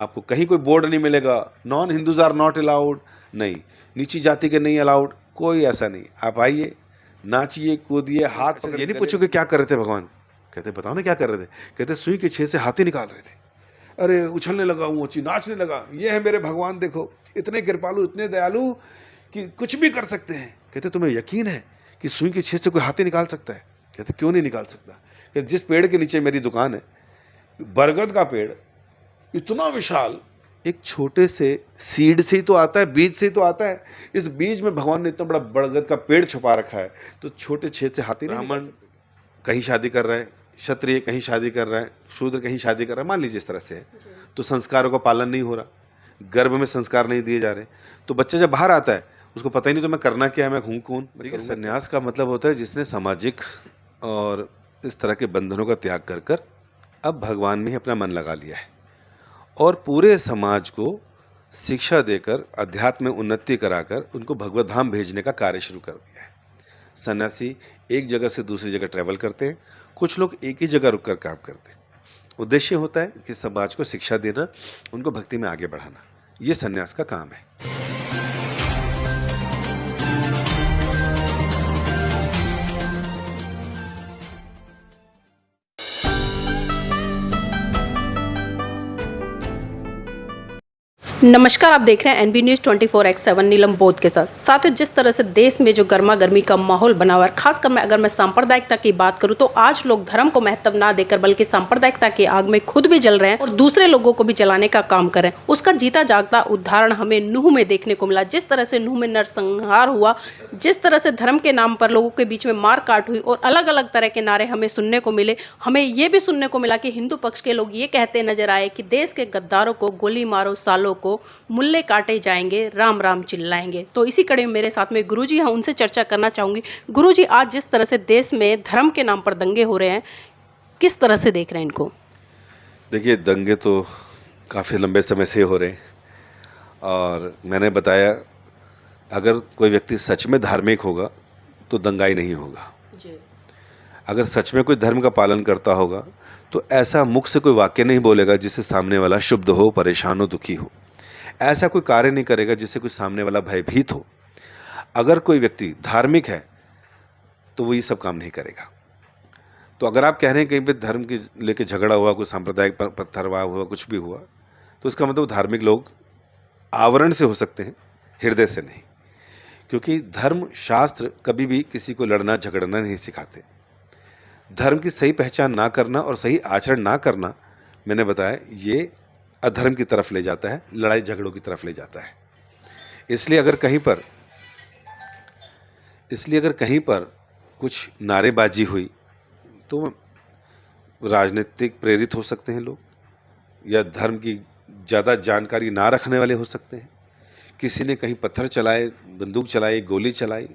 आपको कहीं कोई बोर्ड नहीं मिलेगा non Hindus are not allowed, नहीं, नीची जाति के नहीं अलाउड, कोई ऐसा नहीं। आप आइए, नाचिए, कूदिए, हाथ पकड़। ये नहीं पूछोगे क्या कर रहे थे भगवान, कहते बताओ ना क्या कर रहे थे, कहते सुई के छेद से हाथी निकाल रहे थे। अरे उछलने लगा, ऊँची नाचने लगा, ये है मेरे भगवान, देखो इतने कृपालु, इतने दयालु कि कुछ भी कर सकते हैं। कहते तुम्हें यकीन है कि सुई के छेद से कोई हाथी निकाल सकता है? कहते क्यों नहीं निकाल सकता? कहते जिस पेड़ के नीचे मेरी दुकान है, बरगद का पेड़ इतना विशाल, एक छोटे से सीड से ही तो आता है, बीज से ही तो आता है। इस बीज में भगवान ने इतना बड़ा बरगद का पेड़ छुपा रखा है, तो छोटे छेद से हाथी नहीं। ब्राह्मण कहीं शादी कर रहा है, क्षत्रिय कहीं शादी कर रहा है, शूद्र कहीं शादी कर रहा है, मान लीजिए इस तरह से है, तो संस्कारों का पालन नहीं हो रहा, गर्भ में संस्कार नहीं दिए जा रहे, तो बच्चा जब बाहर आता है उसको पता ही नहीं तो मैं करना क्या है, मैं हूँ कौन। देखिए संन्यास का मतलब होता है जिसने सामाजिक और इस तरह के बंधनों का त्याग कर कर अब भगवान में ही अपना मन लगा लिया है और पूरे समाज को शिक्षा देकर अध्यात्म में उन्नति कराकर उनको भगवत धाम भेजने का कार्य शुरू कर दिया है। सन्यासी एक जगह से दूसरी जगह ट्रैवल करते हैं, कुछ लोग एक ही जगह रुककर काम करते हैं। उद्देश्य होता है कि समाज को शिक्षा देना, उनको भक्ति में आगे बढ़ाना, ये सन्यास का काम है। नमस्कार, आप देख रहे हैं एनबी न्यूज़ 24/7 नीलम बोध के साथ। साथियों, जिस तरह से देश में जो गर्मा गर्मी का माहौल बना हुआ है, खासकर अगर मैं सांप्रदायिकता की बात करूं तो आज लोग धर्म को महत्व ना देकर बल्कि सांप्रदायिकता की आग में खुद भी जल रहे हैं और दूसरे लोगों को भी जलाने का काम कर रहे हैं। उसका जीता जागता उदाहरण हमें नूह में देखने को मिला। जिस तरह से नूह में नरसंहार हुआ, जिस तरह से धर्म के नाम पर लोगों के बीच में मार काट हुई और अलग अलग तरह के नारे हमें सुनने को मिले। हमें ये भी सुनने को मिला कि हिंदू पक्ष के लोग ये कहते नजर आए कि देश के गद्दारों को गोली मारो, सालों को मुल्ले काटे जाएंगे, राम राम चिल्लाएंगे। तो इसी कड़ी में मेरे साथ में गुरुजी हैं, उनसे चर्चा करना चाहूँगी। गुरुजी, आज जिस तरह से देश में धर्म के नाम पर दंगे हो रहे हैं, किस तरह से देख रहे हैं इनको? देखिए, दंगे तो काफ़ी लंबे समय से हो रहे हैं और मैंने बताया अगर कोई व्यक्ति सच में धार्मिक होगा तो दंगाई नहीं होगा जी। अगर सच में कोई धर्म का पालन करता होगा तो ऐसा मुख से कोई वाक्य नहीं बोलेगा जिससे सामने वाला शुद्ध हो, परेशान हो, दुखी हो। ऐसा कोई कार्य नहीं करेगा जिससे कोई सामने वाला भयभीत हो। अगर कोई व्यक्ति धार्मिक है तो वो ये सब काम नहीं करेगा। तो अगर आप कह रहे हैं कहीं पे धर्म के लेके झगड़ा हुआ, कोई सांप्रदायिक पत्थरवाह हुआ, कुछ भी हुआ, तो इसका मतलब धार्मिक लोग आवरण से हो सकते हैं, हृदय से नहीं। क्योंकि धर्म शास्त्र कभी भी किसी को लड़ना झगड़ना नहीं सिखाते। धर्म की सही पहचान ना करना और सही आचरण ना करना, मैंने बताया, ये अधर्म की तरफ ले जाता है, लड़ाई झगड़ों की तरफ ले जाता है। इसलिए अगर कहीं पर कुछ नारेबाजी हुई तो राजनीतिक प्रेरित हो सकते हैं लोग, या धर्म की ज़्यादा जानकारी ना रखने वाले हो सकते हैं। किसी ने कहीं पत्थर चलाए, बंदूक चलाई, गोली चलाई,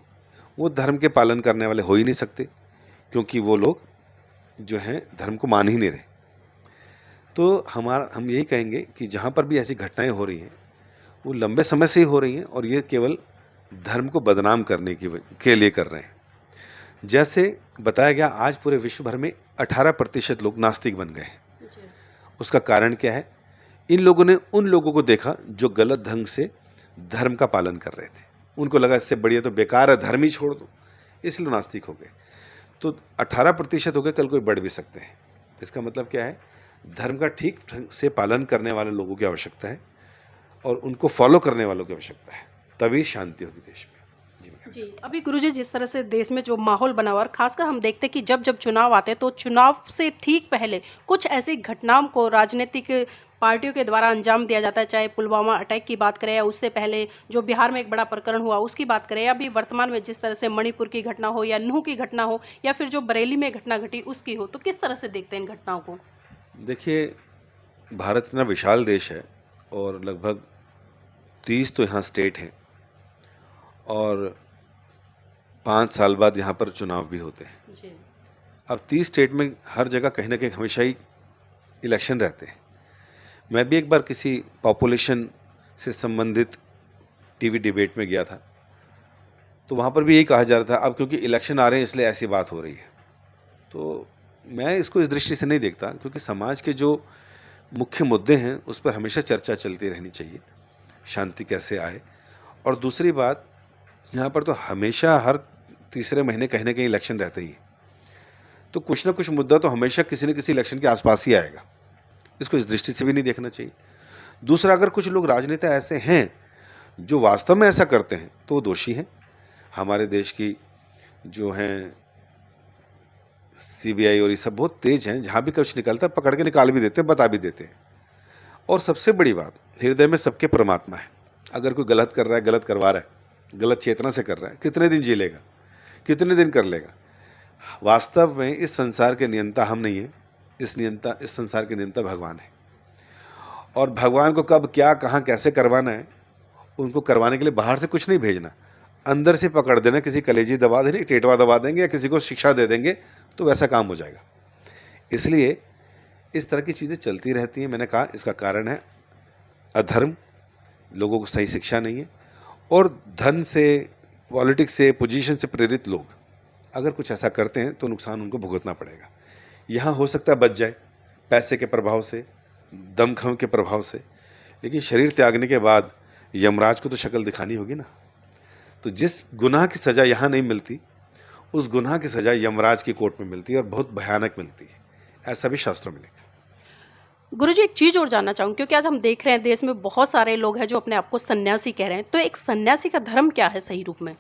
वो धर्म के पालन करने वाले हो ही नहीं सकते, क्योंकि वो लोग जो हैं धर्म को मान ही नहीं रहे। तो हम यही कहेंगे कि जहाँ पर भी ऐसी घटनाएं हो रही हैं वो लंबे समय से ही हो रही हैं और ये केवल धर्म को बदनाम करने के लिए कर रहे हैं। जैसे बताया गया, आज पूरे विश्व भर में 18% लोग नास्तिक बन गए हैं। उसका कारण क्या है? इन लोगों ने उन लोगों को देखा जो गलत ढंग से धर्म का पालन कर रहे थे। उनको लगा इससे बढ़िया तो बेकार है, धर्म ही छोड़ दो, इसलिए नास्तिक हो गए। तो 18% हो गए, कल कोई बढ़ भी सकते हैं। इसका मतलब क्या है? धर्म का ठीक ढंग से पालन करने वाले लोगों की आवश्यकता है और उनको फॉलो करने वालों की आवश्यकता है, तभी शांति होगी देश में। जी, अभी गुरुजी, जिस तरह से देश में जो माहौल बना हुआ है, खासकर हम देखते हैं कि जब जब चुनाव आते हैं तो चुनाव से ठीक पहले कुछ ऐसी घटनाओं को राजनीतिक पार्टियों के द्वारा अंजाम दिया जाता है। चाहे पुलवामा अटैक की बात करें या उससे पहले जो बिहार में एक बड़ा प्रकरण हुआ उसकी बात करें, या अभी वर्तमान में जिस तरह से मणिपुर की घटना हो या नूह की घटना हो या फिर जो बरेली में घटना घटी उसकी हो, तो किस तरह से देखते हैं इन घटनाओं को? देखिए, भारत इतना विशाल देश है और लगभग 30 तो यहाँ स्टेट हैं और 5 साल बाद यहाँ पर चुनाव भी होते हैं जी। अब 30 स्टेट में हर जगह कहीं ना कहीं हमेशा ही इलेक्शन रहते हैं। मैं भी एक बार किसी पॉपुलेशन से संबंधित टीवी डिबेट में गया था, तो वहाँ पर भी यही कहा जा रहा था अब क्योंकि इलेक्शन आ रहे हैं इसलिए ऐसी बात हो रही है। तो मैं इसको इस दृष्टि से नहीं देखता, क्योंकि समाज के जो मुख्य मुद्दे हैं उस पर हमेशा चर्चा चलती रहनी चाहिए, शांति कैसे आए। और दूसरी बात, यहाँ पर तो हमेशा हर तीसरे महीने कहीं ना कहीं इलेक्शन रहते ही हैं, तो कुछ ना कुछ मुद्दा तो हमेशा किसी न किसी इलेक्शन के आसपास ही आएगा। इसको इस दृष्टि से भी नहीं देखना चाहिए। दूसरा, अगर कुछ लोग राजनेता ऐसे हैं जो वास्तव में ऐसा करते हैं तो वो दोषी हैं। हमारे देश की जो हैं सीबीआई और ये सब बहुत तेज हैं, जहाँ भी कुछ निकलता है पकड़ के निकाल भी देते हैं, बता भी देते हैं। और सबसे बड़ी बात, हृदय में सबके परमात्मा है। अगर कोई गलत कर रहा है, गलत करवा रहा है, गलत चेतना से कर रहा है, कितने दिन जी लेगा, कितने दिन कर लेगा। वास्तव में इस संसार के नियंता हम नहीं हैं, इस संसार के नियंता भगवान है। और भगवान को कब क्या कहाँ कैसे करवाना है, उनको करवाने के लिए बाहर से कुछ नहीं भेजना, अंदर से पकड़ देना, किसी कलेजी दबा देंगे, टेटवा दबा देंगे या किसी को शिक्षा दे देंगे तो वैसा काम हो जाएगा। इसलिए इस तरह की चीज़ें चलती रहती हैं। मैंने कहा इसका कारण है अधर्म, लोगों को सही शिक्षा नहीं है, और धन से, पॉलिटिक्स से, पोजीशन से प्रेरित लोग अगर कुछ ऐसा करते हैं तो नुकसान उनको भुगतना पड़ेगा। यहाँ हो सकता है बच जाए पैसे के प्रभाव से, दमखम के प्रभाव से, लेकिन शरीर त्यागने के बाद यमराज को तो शक्ल दिखानी होगी ना। तो जिस गुनाह की सज़ा यहाँ नहीं मिलती, उस गुनाह की सज़ा यमराज की कोर्ट में मिलती है, और बहुत भयानक मिलती है। ऐसा भी शास्त्रों में लिखा है। गुरुजी, एक चीज़ और जानना चाहूँगी, क्योंकि आज हम देख रहे हैं देश में बहुत सारे लोग हैं जो अपने आप को सन्यासी कह रहे हैं, तो एक सन्यासी का धर्म क्या है सही रूप में?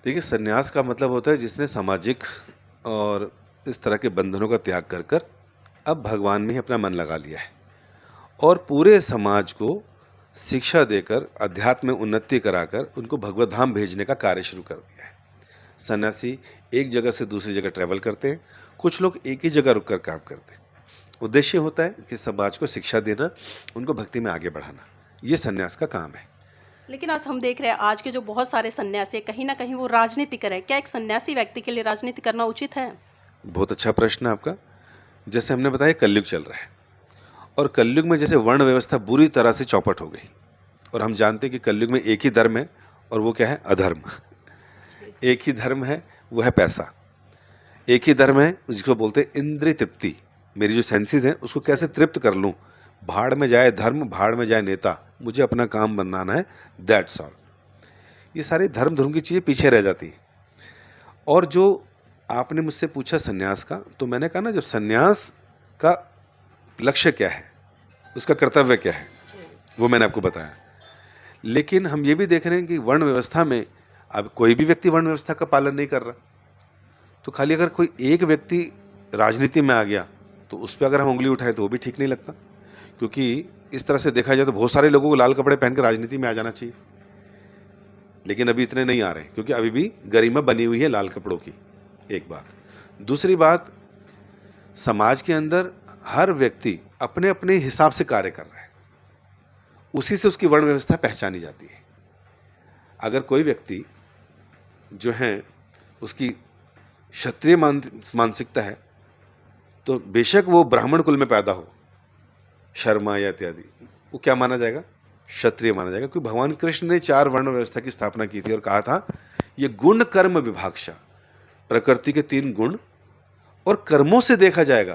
देखिए, सन्यास का मतलब होता है जिसने सामाजिक और इस तरह के बंधनों का त्याग कर कर अब भगवान में ही अपना मन लगा लिया है, और पूरे समाज को शिक्षा देकर, अध्यात्म में उन्नति कराकर उनको भगवत धाम भेजने का कार्य शुरू कर दिया है। सन्यासी एक जगह से दूसरी जगह ट्रैवल करते हैं, कुछ लोग एक ही जगह रुककर काम करते हैं। उद्देश्य होता है कि समाज को शिक्षा देना, उनको भक्ति में आगे बढ़ाना। ये सन्यास का काम है। लेकिन आज हम देख रहे हैं आज के जो बहुत सारे सन्यासी कहीं ना कहीं वो राजनीति कर रहे हैं। क्या एक सन्यासी व्यक्ति के लिए राजनीति करना उचित है? बहुत अच्छा प्रश्न है आपका। जैसे हमने बताया, कलयुग चल रहा है, और कलयुग में जैसे वर्ण व्यवस्था बुरी तरह से चौपट हो गई, और हम जानते हैं कि कलयुग में एक ही धर्म है, और वो क्या है? अधर्म। एक ही धर्म है, वो है पैसा। एक ही धर्म है जिसको बोलते हैं इंद्रिय तृप्ति। मेरी जो सेंसेस हैं उसको कैसे तृप्त कर लूँ। भाड़ में जाए धर्म, भाड़ में जाए नेता, मुझे अपना काम बनाना है, दैट्स ऑल। ये सारी धर्म की चीज़ें पीछे रह जाती हैं। और जो आपने मुझसे पूछा सन्यास का, तो मैंने कहा ना, जब सन्यास का लक्ष्य क्या है, उसका कर्तव्य क्या है, वो मैंने आपको बताया। लेकिन हम ये भी देख रहे हैं कि वर्ण व्यवस्था में अब कोई भी व्यक्ति वर्ण व्यवस्था का पालन नहीं कर रहा। तो खाली अगर कोई एक व्यक्ति राजनीति में आ गया तो उस पर अगर हम उंगली उठाए तो वो भी ठीक नहीं लगता, क्योंकि इस तरह से देखा जाए तो बहुत सारे लोगों को लाल कपड़े पहनकर राजनीति में आ जाना चाहिए, लेकिन अभी इतने नहीं आ रहे हैं, क्योंकि अभी भी गरिमा बनी हुई है लाल कपड़ों की। एक बात। दूसरी बात, समाज के अंदर हर व्यक्ति अपने अपने हिसाब से कार्य कर रहा है, उसी से उसकी वर्ण व्यवस्था पहचानी जाती है। अगर कोई व्यक्ति जो है उसकी क्षत्रिय मानसिकता है, तो बेशक वो ब्राह्मण कुल में पैदा हो, शर्मा या इत्यादि, वो क्या माना जाएगा? क्षत्रिय माना जाएगा। क्योंकि भगवान कृष्ण ने 4 वर्ण व्यवस्था की स्थापना की थी और कहा था ये गुण कर्म विभाक्षा, प्रकृति के 3 गुण और कर्मों से देखा जाएगा,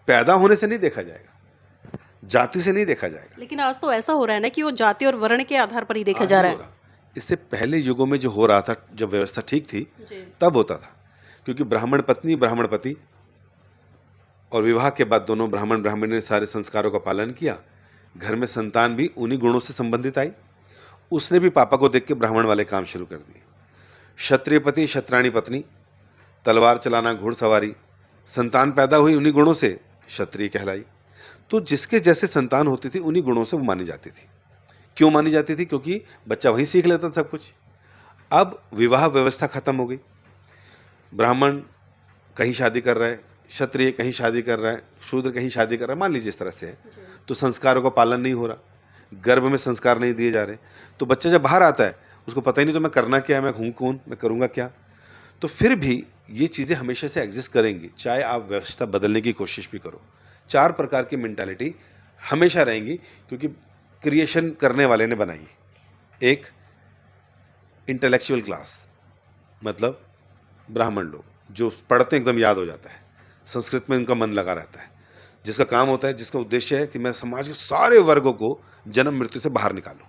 पैदा होने से नहीं देखा जाएगा, जाति से नहीं देखा जाएगा। लेकिन आज तो ऐसा हो रहा है ना कि वो जाति और वर्ण के आधार पर ही देखा जा रहा है। इससे पहले युगों में जो हो रहा था, जब व्यवस्था ठीक थी तब होता था, क्योंकि ब्राह्मण पत्नी ब्राह्मण पति, और विवाह के बाद दोनों ब्राह्मण ब्राह्मणी ने सारे संस्कारों का पालन किया, घर में संतान भी उन्हीं गुणों से संबंधित आई। उसने भी पापा को देख के ब्राह्मण वाले काम शुरू कर दिए। क्षत्रिय पति क्षत्राणी पत्नी, तलवार चलाना, घुड़सवारी, संतान पैदा हुई उन्हीं गुणों से, क्षत्रिय कहलाई। तो जिसके जैसे संतान होती थी उन्हीं गुणों से वो मानी जाती थी। क्यों मानी जाती थी? क्योंकि बच्चा वहीं सीख लेता था सब कुछ। अब विवाह व्यवस्था खत्म हो गई, ब्राह्मण कहीं शादी कर रहा है, क्षत्रिय कहीं शादी कर रहा है, शूद्र कहीं शादी कर रहा है, मान लीजिए इस तरह से है, तो संस्कारों का पालन नहीं हो रहा, गर्भ में संस्कार नहीं दिए जा रहे, तो बच्चा जब बाहर आता है उसको पता ही नहीं तो मैं करना क्या है, मैं हूँ कौन, मैं करूँगा क्या। तो फिर भी ये चीज़ें हमेशा से एग्जिस्ट करेंगी, चाहे आप व्यवस्था बदलने की कोशिश भी करो। 4 प्रकार की मेंटालिटी हमेशा रहेंगी, क्योंकि क्रिएशन करने वाले ने बनाई है। एक इंटेलेक्चुअल क्लास, मतलब ब्राह्मण लोग जो पढ़ते हैं एकदम याद हो जाता है, संस्कृत में उनका मन लगा रहता है, जिसका काम होता है, जिसका उद्देश्य है कि मैं समाज के सारे वर्गों को जन्म मृत्यु से बाहर निकालूं।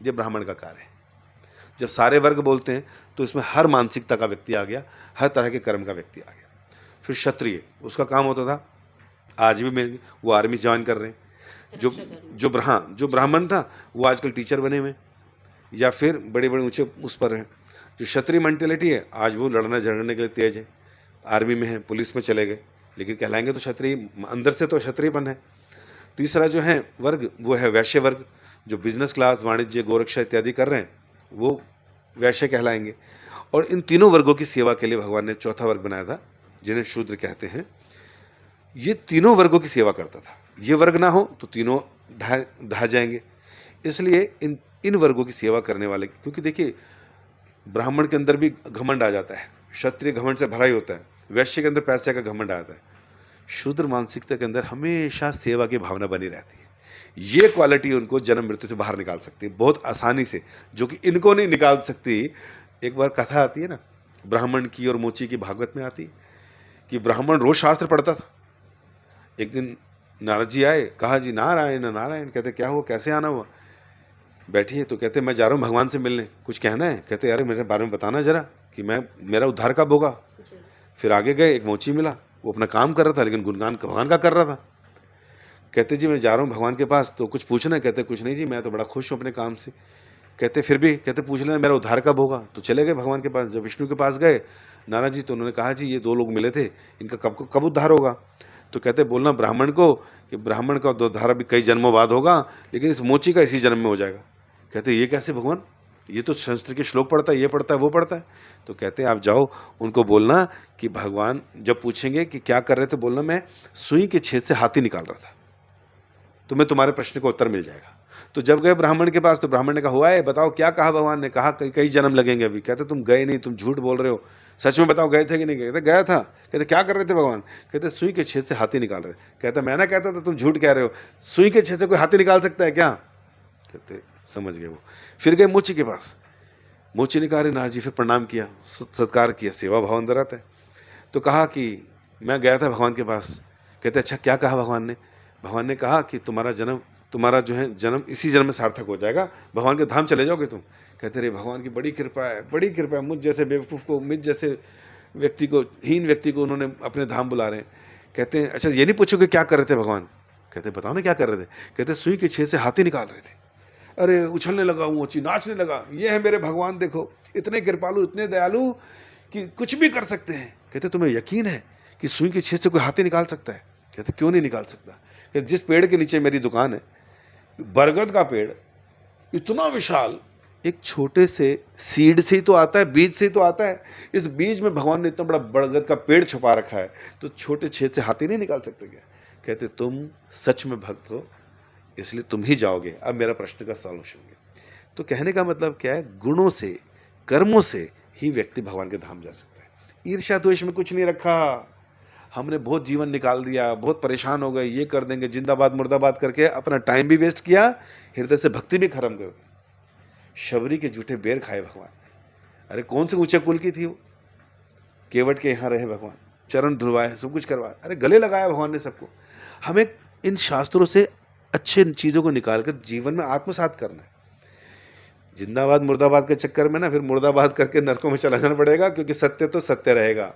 ये ब्राह्मण का कार्य है। जब सारे वर्ग बोलते हैं तो इसमें हर मानसिकता का व्यक्ति आ गया, हर तरह के कर्म का व्यक्ति आ गया। फिर क्षत्रिय, उसका काम होता था, आज भी में वो आर्मी ज्वाइन कर रहे हैं। जो ब्राह्मण था वो आजकल टीचर बने हुए या फिर बड़े बड़े ऊंचे उस पर हैं। जो क्षत्रिय मेंटेलिटी है, आज वो लड़ने झगड़ने के लिए तेज है, आर्मी में है, पुलिस में चले गए, लेकिन कहलाएंगे तो क्षत्रिय, अंदर से तो क्षत्रियपन है। तीसरा जो है वर्ग, वो है वैश्य वर्ग, जो बिजनेस क्लास, वाणिज्य, गोरक्षा इत्यादि कर रहे हैं, वो वैश्य कहलाएंगे। और इन तीनों वर्गों की सेवा के लिए भगवान ने चौथा वर्ग बनाया था, जिन्हें शूद्र कहते हैं। ये तीनों वर्गों की सेवा करता था। ये वर्ग ना हो तो तीनों ढह जाएंगे। इसलिए इन वर्गों की सेवा करने वाले, क्योंकि देखिए ब्राह्मण के अंदर भी घमंड आ जाता है, क्षत्रिय घमंड से भरा ही होता है, वैश्य के अंदर पैसे का घमंड आ जाता है, शूद्र मानसिकता के अंदर हमेशा सेवा की भावना बनी रहती है। ये क्वालिटी उनको जन्म मृत्यु से बाहर निकाल सकती है बहुत आसानी से, जो कि इनको नहीं निकाल सकती। एक बार कथा आती है ना ब्राह्मण की और मोची की, भागवत में आती है कि ब्राह्मण रोज शास्त्र पढ़ता था। एक दिन नारद जी आए, कहा जी नारायण नारायण। कहते क्या हुआ, कैसे आना हुआ? बैठिए। तो कहते मैं जा रहा हूँ भगवान से मिलने, कुछ कहना है? कहते अरे मेरे बारे में बताना जरा कि मेरा उद्धार कब होगा। फिर आगे गए, एक मोची मिला, वो अपना काम कर रहा था लेकिन गुणगान भगवान का कर रहा था। कहते जी मैं जा रहा हूँ भगवान के पास, तो कुछ पूछना है? कहते कुछ नहीं जी, मैं तो बड़ा खुश हूँ अपने काम से। कहते फिर भी, कहते पूछ लेना मेरा उद्धार कब होगा। तो चले गए भगवान के पास। जब विष्णु के पास गए नारद जी, तो उन्होंने कहा जी ये दो लोग मिले थे, इनका कब उद्धार होगा? तो कहते बोलना ब्राह्मण को कि ब्राह्मण का उद्धार अभी कई जन्मों बाद होगा, लेकिन इस मोची का इसी जन्म में हो जाएगा। कहते ये कैसे भगवान, ये तो संस्कृत के श्लोक पढ़ता है, ये पढ़ता है, वो पढ़ता है। तो कहते आप जाओ, उनको बोलना कि भगवान जब पूछेंगे कि क्या कर रहे थे, बोलना मैं सुई के छेद से हाथी निकाल रहा था, तुम्हें तुम्हारे प्रश्न का उत्तर मिल जाएगा। तो जब गए ब्राह्मण के पास, तो ब्राह्मण ने कहा हुआ है, बताओ क्या कहा भगवान ने? कहा कई जन्म लगेंगे अभी। कहते तुम गए नहीं, तुम झूठ बोल रहे हो, सच में बताओ गए थे कि नहीं? कहते गया था। कहते क्या कर रहे थे भगवान? कहते सुई के छेद से हाथी निकाल रहे। कहते मैं ना कहता था तुम झूठ कह रहे हो, सुई के छेद से कोई हाथी निकाल सकता है क्या? कहते समझ गए वो। फिर गए मोची के पास। मोची ने कहा अरे नारद जी, फिर प्रणाम किया, सत्कार किया, सेवा भाव अंदर आता है। तो कहा कि मैं गया था भगवान के पास। कहते अच्छा क्या कहा भगवान ने? भगवान ने कहा कि तुम्हारा जो है जन्म इसी जन्म में सार्थक हो जाएगा, भगवान के धाम चले जाओगे तुम। कहते रहे भगवान की बड़ी कृपा है, बड़ी कृपा है, मुझ जैसे बेवकूफ़ को, मुझ जैसे व्यक्ति को, हीन व्यक्ति को उन्होंने अपने धाम बुला रहे हैं। कहते हैं अच्छा ये नहीं पूछोगे क्या कर रहे थे भगवान? कहते बताओ ना क्या कर रहे थे? कहते सुई के छेद से हाथी निकाल रहे थे। अरे उछलने लगा, मोची नाचने लगा, ये है मेरे भगवान, देखो इतने कृपालु, इतने दयालु कि कुछ भी कर सकते हैं। कहते तुम्हें यकीन है कि सुई के छेद से कोई हाथी निकाल सकता है? कहते क्यों नहीं निकाल सकता? कहते जिस पेड़ के नीचे मेरी दुकान है, बरगद का पेड़ इतना विशाल, एक छोटे से सीड से ही तो आता है, बीज से ही तो आता है। इस बीज में भगवान ने इतना बड़ा बरगद का पेड़ छुपा रखा है, तो छोटे छेद से हाथी नहीं निकाल सकते क्या? कहते तुम सच में भक्त हो, इसलिए तुम ही जाओगे, अब मेरा प्रश्न का सॉल्यूशन होंगे। तो कहने का मतलब क्या है, गुणों से, कर्मों से ही व्यक्ति भगवान के धाम जा सकता है। ईर्ष्या द्वेष में कुछ नहीं रखा। हमने बहुत जीवन निकाल दिया, बहुत परेशान हो गए, ये कर देंगे, जिंदाबाद मुर्दाबाद करके अपना टाइम भी वेस्ट किया, हृदय से भक्ति भी खत्म कर दी। शबरी के जूठे बेर खाए भगवान ने। अरे कौन से ऊंचे कुल की थी वो, केवट के यहाँ रहे भगवान, चरण धुलवाए, सब कुछ करवाया, अरे गले लगाया भगवान ने सबको। हमें इन शास्त्रों से अच्छे चीज़ों को निकाल कर जीवन में आत्मसात करना है। जिंदाबाद मुर्दाबाद के चक्कर में ना फिर मुर्दाबाद करके नरकों में चला जाना पड़ेगा, क्योंकि सत्य तो सत्य रहेगा,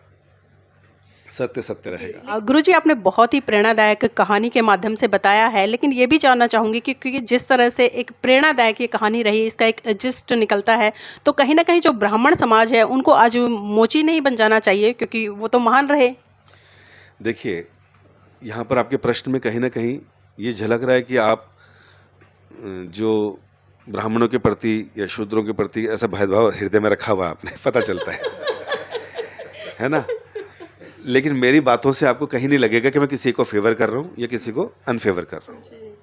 सत्य सत्य रहेगा। गुरुजी आपने बहुत ही प्रेरणादायक कहानी के माध्यम से बताया है, लेकिन ये भी जानना चाहूँगी कि क्योंकि जिस तरह से एक प्रेरणादायक ये कहानी रही, इसका एक जिस्ट निकलता है, तो कहीं ना कहीं जो ब्राह्मण समाज है उनको आज मोची नहीं बन जाना चाहिए, क्योंकि वो तो महान रहे। देखिए यहाँ पर आपके प्रश्न में कहीं ना कहीं ये झलक रहा है कि आप जो ब्राह्मणों के प्रति या शूद्रों के प्रति ऐसा भेदभाव हृदय में रखा हुआ आपने, पता चलता है ना। लेकिन मेरी बातों से आपको कहीं नहीं लगेगा कि मैं किसी को फेवर कर रहा हूँ या किसी को अनफेवर कर रहा हूँ।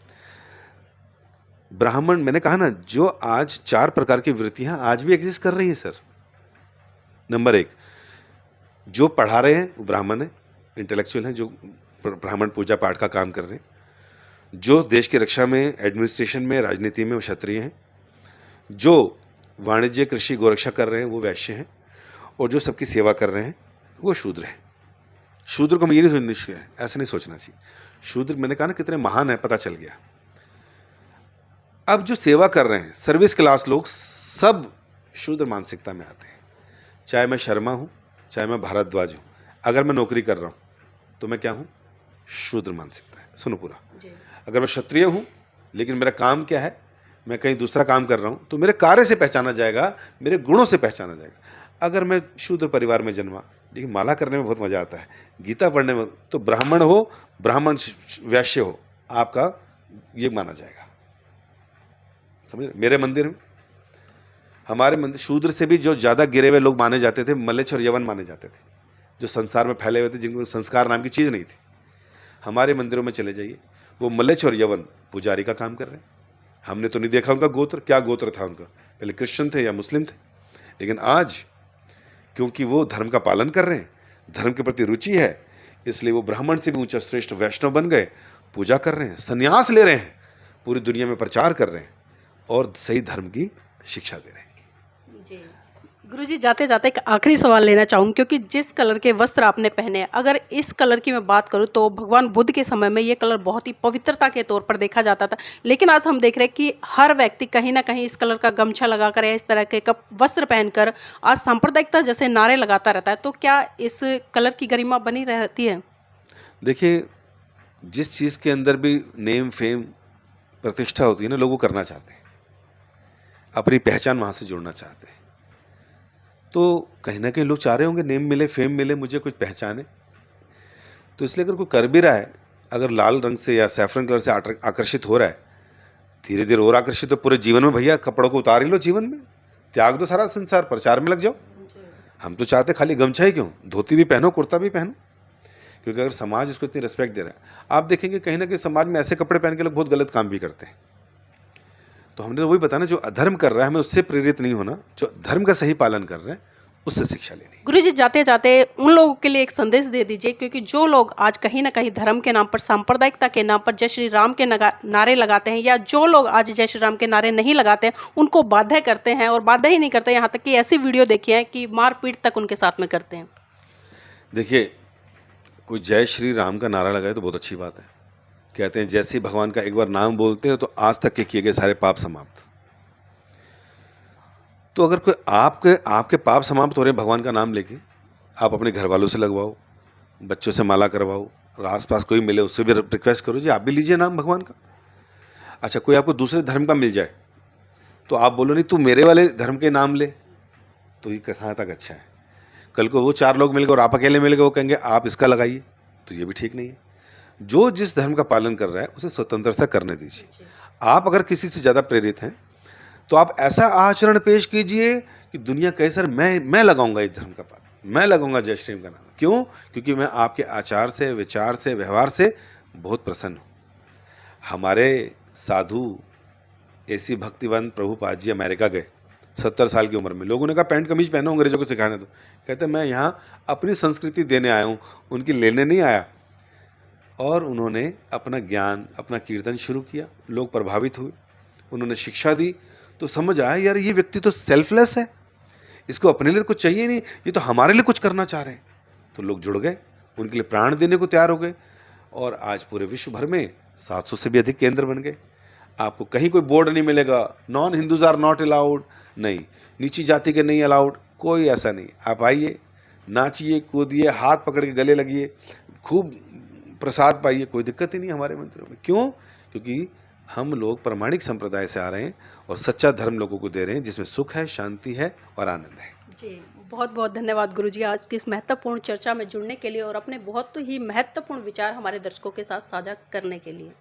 ब्राह्मण, मैंने कहा ना, जो आज 4 प्रकार की वृत्तियाँ आज भी एग्जिस्ट कर रही है सर। नंबर 1, जो पढ़ा रहे हैं वो ब्राह्मण है, इंटेलेक्चुअल हैं, जो ब्राह्मण पूजा पाठ का काम कर रहे हैं। जो देश की रक्षा में, एडमिनिस्ट्रेशन में, राजनीति में वो क्षत्रिय हैं। जो वाणिज्य, कृषि, गोरक्षा कर रहे हैं वो वैश्य हैं। और जो सबकी सेवा कर रहे हैं वो शूद्र हैं। शूद्र को हम ये नहीं सोचना चाहिए, ऐसा नहीं सोचना चाहिए। शूद्र, मैंने कहा ना कितने महान है, पता चल गया। अब जो सेवा कर रहे हैं सर्विस क्लास लोग, सब शूद्र मानसिकता में आते हैं। चाहे मैं शर्मा हूँ, चाहे मैं भारद्वाज हूँ, अगर मैं नौकरी कर रहा हूँ तो मैं क्या हूँ? शूद्र मानसिकता है। सुनो पूरा। अगर मैं क्षत्रिय हूँ लेकिन मेरा काम क्या है, मैं कहीं दूसरा काम कर रहा हूँ, तो मेरे कार्य से पहचाना जाएगा, मेरे गुणों से पहचाना जाएगा। अगर मैं शूद्र परिवार में जन्मा, लेकिन माला करने में बहुत मज़ा आता है, गीता पढ़ने में, तो ब्राह्मण हो, ब्राह्मण वैश्य हो, आपका ये माना जाएगा। समझ? मेरे मंदिर में, हमारे मंदिर, शूद्र से भी जो ज़्यादा गिरे हुए लोग माने जाते थे, मलेच्छ और यवन माने जाते थे, जो संसार में फैले हुए थे, जिनको संस्कार नाम की चीज़ नहीं थी। हमारे मंदिरों में चले जाइए, वो मलेच्छ और यवन पुजारी का काम कर रहे हैं। हमने तो नहीं देखा उनका गोत्र, क्या गोत्र था उनका, पहले क्रिश्चियन थे या मुस्लिम थे, लेकिन आज क्योंकि वो धर्म का पालन कर रहे हैं, धर्म के प्रति रुचि है, इसलिए वो ब्राह्मण से भी ऊंचा श्रेष्ठ वैष्णव बन गए, पूजा कर रहे हैं, संन्यास ले रहे हैं, पूरी दुनिया में प्रचार कर रहे हैं और सही धर्म की शिक्षा दे रहे हैं। गुरुजी, जाते जाते एक आखिरी सवाल लेना चाहूँगी, क्योंकि जिस कलर के वस्त्र आपने पहने, अगर इस कलर की मैं बात करूँ तो भगवान बुद्ध के समय में ये कलर बहुत ही पवित्रता के तौर पर देखा जाता था, लेकिन आज हम देख रहे हैं कि हर व्यक्ति कहीं ना कहीं इस कलर का गमछा लगाकर या इस तरह के वस्त्र पहनकर आज सांप्रदायिकता जैसे नारे लगाता रहता है। तो क्या इस कलर की गरिमा बनी रहती है? देखिए, जिस चीज़ के अंदर भी नेम फेम प्रतिष्ठा होती है ना, लोग वो करना चाहते हैं, अपनी पहचान वहाँ से जोड़ना चाहते हैं। तो कहीं ना कहीं लोग चाह रहे होंगे नेम मिले, फेम मिले, मुझे कुछ पहचाने। तो इसलिए अगर कोई कर भी रहा है, अगर लाल रंग से या सैफरन कलर से आकर्षित हो रहा है, धीरे धीरे और आकर्षित, तो पूरे जीवन में भैया कपड़ों को उतार ही लो, जीवन में त्याग दो सारा संसार, प्रचार में लग जाओ। हम तो चाहते खाली गमछा ही क्यों, धोती भी पहनो, कुर्ता भी पहनो, क्योंकि अगर समाज इसको इतनी रिस्पेक्ट दे रहा है, आप देखेंगे कहीं ना कहीं समाज में ऐसे कपड़े पहन के लोग बहुत गलत काम भी करते हैं। तो हमने तो वही बताना, जो अधर्म कर रहा है हमें उससे प्रेरित नहीं होना, जो धर्म का सही पालन कर रहे हैं उससे शिक्षा लेनी। गुरुजी, जाते जाते उन लोगों के लिए एक संदेश दे दीजिए, क्योंकि जो लोग आज कहीं ना कहीं धर्म के नाम पर, सांप्रदायिकता के नाम पर जय श्री राम के नारे लगाते हैं, या जो लोग आज जय श्री राम के नारे नहीं लगाते हैं, उनको बाध्य करते हैं, और बाध्य ही नहीं करते, यहाँ तक कि ऐसी वीडियो देखी है कि मारपीट तक उनके साथ में करते हैं। देखिए, कोई जय श्री राम का नारा लगाए तो बहुत अच्छी बात है। कहते हैं जैसे ही भगवान का एक बार नाम बोलते हैं तो आज तक के किए गए सारे पाप समाप्त। तो अगर कोई आपके पाप समाप्त हो रहे हैं भगवान का नाम लेके, आप अपने घर वालों से लगवाओ, बच्चों से माला करवाओ, और आसपास कोई मिले उससे भी रिक्वेस्ट करो जी आप भी लीजिए नाम भगवान का। अच्छा, कोई आपको दूसरे धर्म का मिल जाए तो आप बोलो नहीं तू मेरे वाले धर्म के नाम ले, तो ये कहाँ तक अच्छा है? कल को वो 4 लोग मिल गए और आप अकेले मिल गए, वो कहेंगे आप इसका लगाइए, तो ये भी ठीक नहीं है। जो जिस धर्म का पालन कर रहा है उसे स्वतंत्रता करने दीजिए। आप अगर किसी से ज़्यादा प्रेरित हैं तो आप ऐसा आचरण पेश कीजिए कि दुनिया कहे सर मैं लगाऊंगा इस धर्म का पालन, मैं लगाऊंगा जय श्री राम का नाम। क्यों? क्योंकि मैं आपके आचार से, विचार से, व्यवहार से बहुत प्रसन्न हूँ। हमारे साधु ऐसी भक्तिवान प्रभुपाद जी अमेरिका गए 70 साल की उम्र में। लोगों ने कहा पैंट कमीज पहनो, अंग्रेजों को सिखाने दो। कहते मैं यहाँ अपनी संस्कृति देने आया हूँ, उनकी लेने नहीं आया। और उन्होंने अपना ज्ञान, अपना कीर्तन शुरू किया, लोग प्रभावित हुए, उन्होंने शिक्षा दी, तो समझ आया यार ये व्यक्ति तो सेल्फलेस है, इसको अपने लिए कुछ चाहिए नहीं, ये तो हमारे लिए कुछ करना चाह रहे हैं। तो लोग जुड़ गए, उनके लिए प्राण देने को तैयार हो गए, और आज पूरे विश्व भर में 700 से भी अधिक केंद्र बन गए। आपको कहीं कोई बोर्ड नहीं मिलेगा non Hindus are not allowed, नहीं, नीची जाति के नहीं अलाउड, कोई ऐसा नहीं। आप आइए, नाचिए, कूदिए, हाथ पकड़ के गले लगिए, खूब प्रसाद पाइए, कोई दिक्कत ही नहीं हमारे मंदिरों में। क्यों? क्योंकि हम लोग प्रामाणिक संप्रदाय से आ रहे हैं और सच्चा धर्म लोगों को दे रहे हैं, जिसमें सुख है, शांति है और आनंद है। जी, बहुत बहुत धन्यवाद गुरुजी, आज की इस महत्वपूर्ण चर्चा में जुड़ने के लिए और अपने बहुत ही महत्वपूर्ण विचार हमारे दर्शकों के साथ साझा करने के लिए।